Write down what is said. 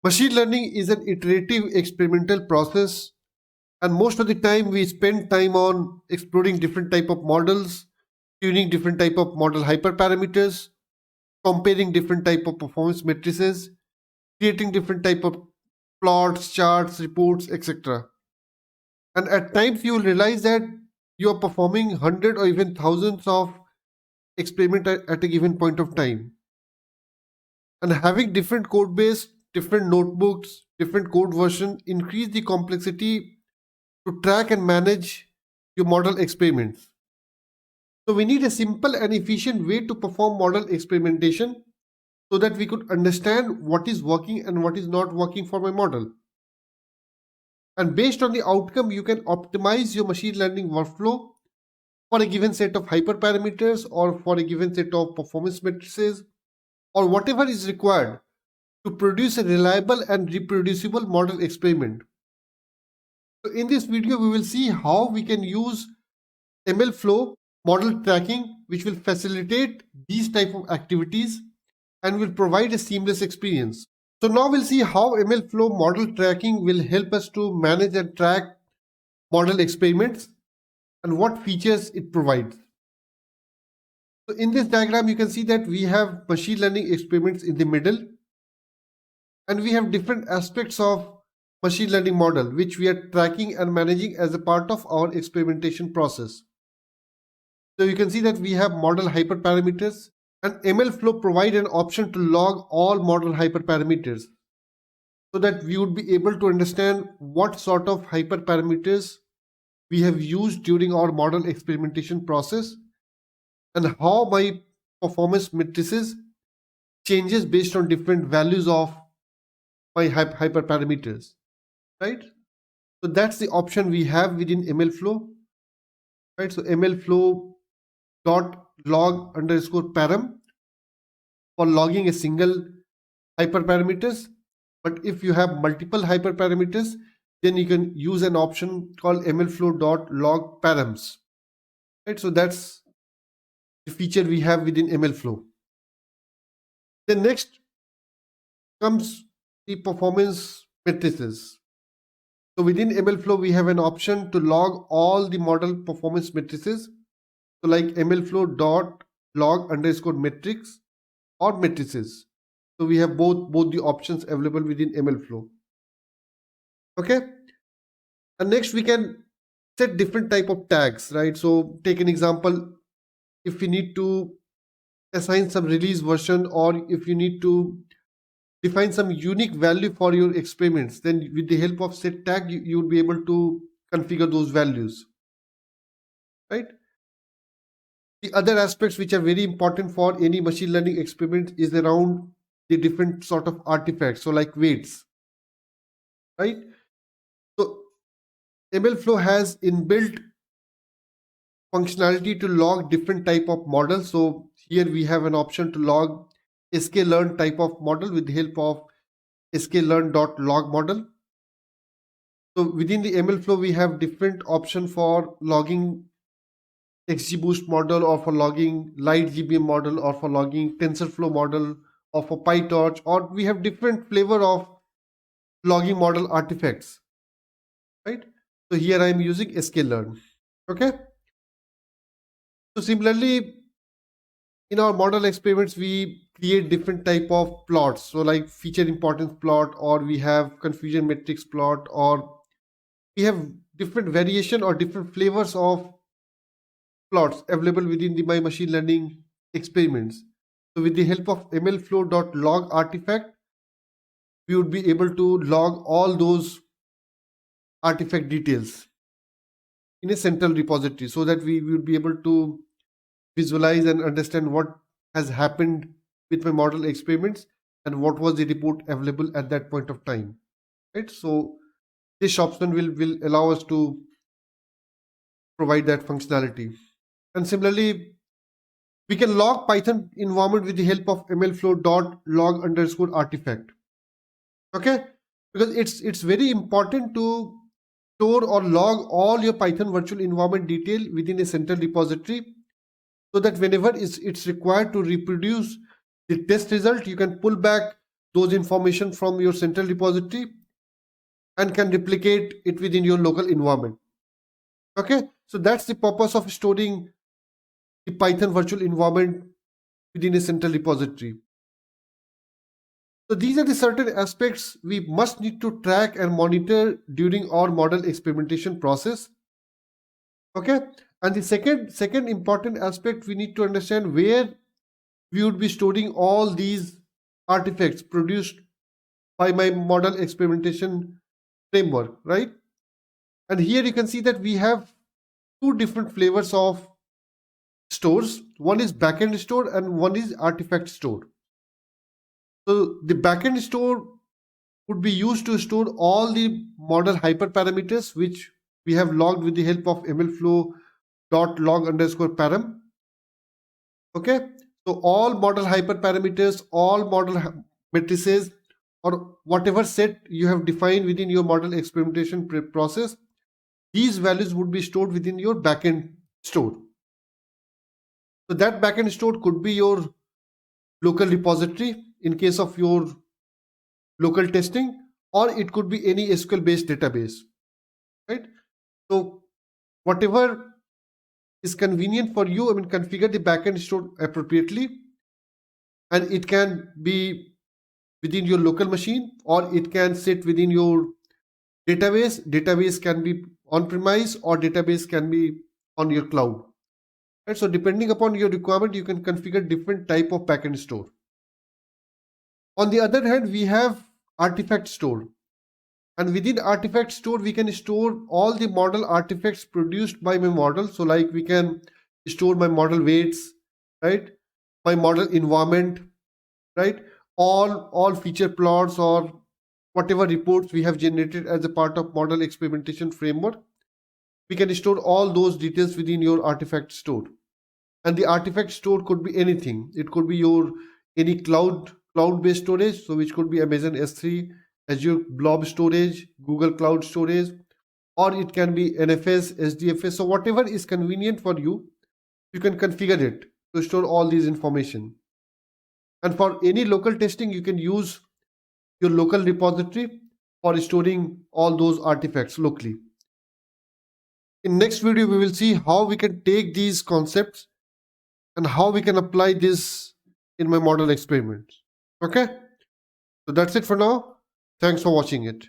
Machine learning is an iterative experimental process, and most of the time we spend time on exploring different type of models, tuning different type of model hyperparameters, comparing different type of performance matrices, creating different type of plots, charts, reports, etc. And at times you will realize that you are performing hundred or even thousands of experiments at a given point of time. And having different code base, different notebooks, different code version increase the complexity to track and manage your model experiments. So we need a simple and efficient way to perform model experimentation so that we could understand what is working and what is not working for my model. And based on the outcome, you can optimize your machine learning workflow for a given set of hyperparameters or for a given set of performance matrices or whatever is required to produce a reliable and reproducible model experiment. So in this video, we will see how we can use MLflow model tracking, which will facilitate these type of activities and will provide a seamless experience. So now we'll see how MLflow model tracking will help us to manage and track model experiments and what features it provides. So in this diagram, you can see that we have machine learning experiments in the middle, and we have different aspects of machine learning model which we are tracking and managing as a part of our experimentation process. So you can see that we have model hyperparameters, and MLflow provide an option to log all model hyperparameters so that we would be able to understand what sort of hyperparameters we have used during our model experimentation process and how my performance matrices changes based on different values of my hyperparameters, right? So that's the option we have within MLflow, right? So MLflow dot log underscore param for logging a single hyperparameters. But if you have multiple hyperparameters, then you can use an option called MLflow.log params. Right? So that's the feature we have within MLflow. Then next comes the performance matrices. So within MLflow, we have an option to log all the model performance matrices. So like MLflow.log underscore metrics or matrices. So we have both the options available within MLflow. Okay. And next we can set different type of tags, right? So take an example, if we need to assign some release version or if you need to define some unique value for your experiments, then with the help of set tag, you would be able to configure those values, right? The other aspects which are very important for any machine learning experiment is around the different sort of artifacts. So like weights, right? So MLflow has inbuilt functionality to log different type of models. So here we have an option to log sklearn type of model with the help of sklearn.log model. So within the MLflow, we have different option for logging XGBoost model or for logging LightGBM model or for logging TensorFlow model or for PyTorch, or we have different flavor of logging model artifacts, right? So here I am using sklearn. Okay. So similarly, in our model experiments, we create different type of plots. So like feature importance plot, or we have confusion matrix plot, or we have different variation or different flavors of plots available within the my machine learning experiments. So with the help of MLflow.log artifact, we would be able to log all those artifact details in a central repository so that we would be able to visualize and understand what has happened with my model experiments and what was the report available at that point of time, right? So this option will allow us to provide that functionality. And similarly, we can log Python environment with the help of MLflow.log underscore artifact. Okay, because it's very important to store or log all your Python virtual environment detail within a central repository, so that whenever it's required to reproduce the test result, you can pull back those information from your central repository and can replicate it within your local environment. Okay, so that's the purpose of storing the Python virtual environment within a central repository. So these are the certain aspects we must need to track and monitor during our model experimentation process. Okay, and the second important aspect, we need to understand where we would be storing all these artifacts produced by my model experimentation framework, right? And here you can see that we have two different flavors of stores. One is backend store and one is artifact store. So the backend store would be used to store all the model hyperparameters which we have logged with the help of mlflow.log_param. Okay, so all model hyperparameters, all model matrices, or whatever set you have defined within your model experimentation process, these values would be stored within your backend store. So that backend store could be your local repository in case of your local testing, or it could be any SQL based database, right? So whatever is convenient for you, I mean, configure the backend store appropriately, and it can be within your local machine or it can sit within your database. Database can be on premise or database can be on your cloud, right? So depending upon your requirement, you can configure different type of backend store. On the other hand, we have artifact store, and within artifact store we can store all the model artifacts produced by my model. So like we can store my model weights, right, my model environment, right, all feature plots or whatever reports we have generated as a part of model experimentation framework. We can store all those details within your artifact store. And the artifact store could be anything. It could be your any cloud-based storage, so which could be Amazon S3, Azure Blob Storage, Google Cloud Storage, or it can be NFS, SDFS. So whatever is convenient for you, you can configure it to store all these information. And for any local testing, you can use your local repository for storing all those artifacts locally. In next video, we will see how we can take these concepts and how we can apply this in my model experiments. Okay, so that's it for now. Thanks for watching it.